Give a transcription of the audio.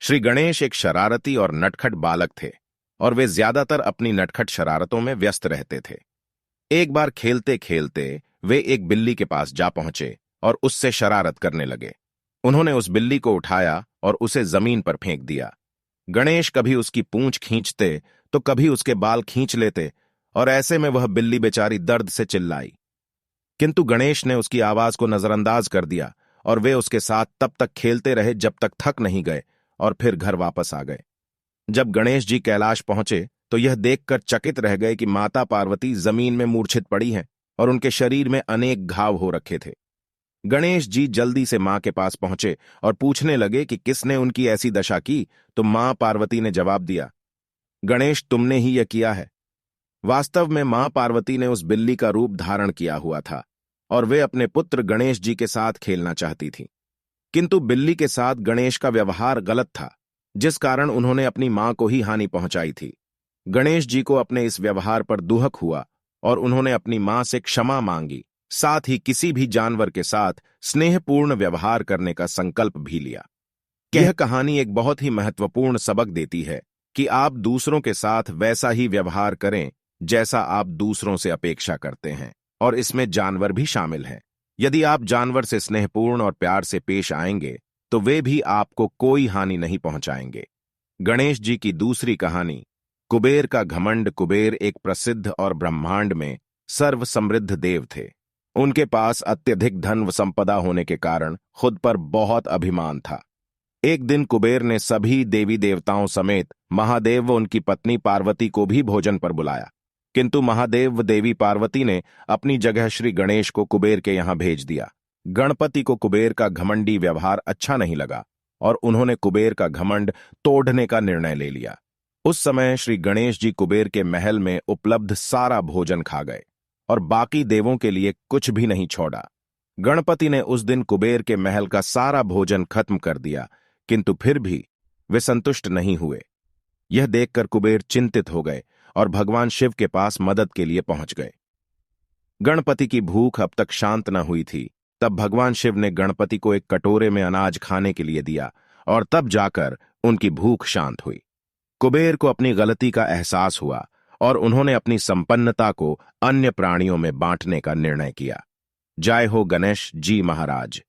श्री गणेश एक शरारती और नटखट बालक थे और वे ज्यादातर अपनी नटखट शरारतों में व्यस्त रहते थे। एक बार खेलते खेलते वे एक बिल्ली के पास जा पहुंचे और उससे शरारत करने लगे। उन्होंने उस बिल्ली को उठाया और उसे जमीन पर फेंक दिया। गणेश कभी उसकी पूंछ खींचते तो कभी उसके बाल खींच लेते और ऐसे में वह बिल्ली बेचारी दर्द से चिल्लाई। किंतु गणेश ने उसकी आवाज को नजरअंदाज कर दिया और वे उसके साथ तब तक खेलते रहे जब तक थक नहीं गए और फिर घर वापस आ गए। जब गणेश जी कैलाश पहुंचे तो यह देखकर चकित रह गए कि माता पार्वती जमीन में मूर्छित पड़ी हैं और उनके शरीर में अनेक घाव हो रखे थे। गणेश जी जल्दी से मां के पास पहुंचे और पूछने लगे कि किसने उनकी ऐसी दशा की, तो मां पार्वती ने जवाब दिया, गणेश तुमने ही यह किया है। वास्तव में मां पार्वती ने उस बिल्ली का रूप धारण किया हुआ था और वे अपने पुत्र गणेश जी के साथ खेलना चाहती थी, किंतु बिल्ली के साथ गणेश का व्यवहार गलत था, जिस कारण उन्होंने अपनी मां को ही हानि पहुंचाई थी। गणेश जी को अपने इस व्यवहार पर दुहक हुआ और उन्होंने अपनी मां से क्षमा मांगी, साथ ही किसी भी जानवर के साथ स्नेहपूर्ण व्यवहार करने का संकल्प भी लिया। यह कहानी एक बहुत ही महत्वपूर्ण सबक देती है कि आप दूसरों के साथ वैसा ही व्यवहार करें जैसा आप दूसरों से अपेक्षा करते हैं, और इसमें जानवर भी शामिल हैं। यदि आप जानवर से स्नेहपूर्ण और प्यार से पेश आएंगे तो वे भी आपको कोई हानि नहीं पहुंचाएंगे। गणेश जी की दूसरी कहानी, कुबेर का घमंड। कुबेर एक प्रसिद्ध और ब्रह्मांड में सर्व समृद्ध देव थे। उनके पास अत्यधिक धन व संपदा होने के कारण खुद पर बहुत अभिमान था। एक दिन कुबेर ने सभी देवी देवताओं समेत महादेव व उनकी पत्नी पार्वती को भी भोजन पर बुलाया, किंतु महादेव व देवी पार्वती ने अपनी जगह श्री गणेश को कुबेर के यहां भेज दिया। गणपति को कुबेर का घमंडी व्यवहार अच्छा नहीं लगा और उन्होंने कुबेर का घमंड तोड़ने का निर्णय ले लिया। उस समय श्री गणेश जी कुबेर के महल में उपलब्ध सारा भोजन खा गए और बाकी देवों के लिए कुछ भी नहीं छोड़ा। गणपति ने उस दिन कुबेर के महल का सारा भोजन खत्म कर दिया, किंतु फिर भी वे संतुष्ट नहीं हुए। यह देखकर कुबेर चिंतित हो गए और भगवान शिव के पास मदद के लिए पहुंच गए। गणपति की भूख अब तक शांत न हुई थी। तब भगवान शिव ने गणपति को एक कटोरे में अनाज खाने के लिए दिया और तब जाकर उनकी भूख शांत हुई। कुबेर को अपनी गलती का एहसास हुआ और उन्होंने अपनी संपन्नता को अन्य प्राणियों में बांटने का निर्णय किया। जय हो गणेश जी महाराज।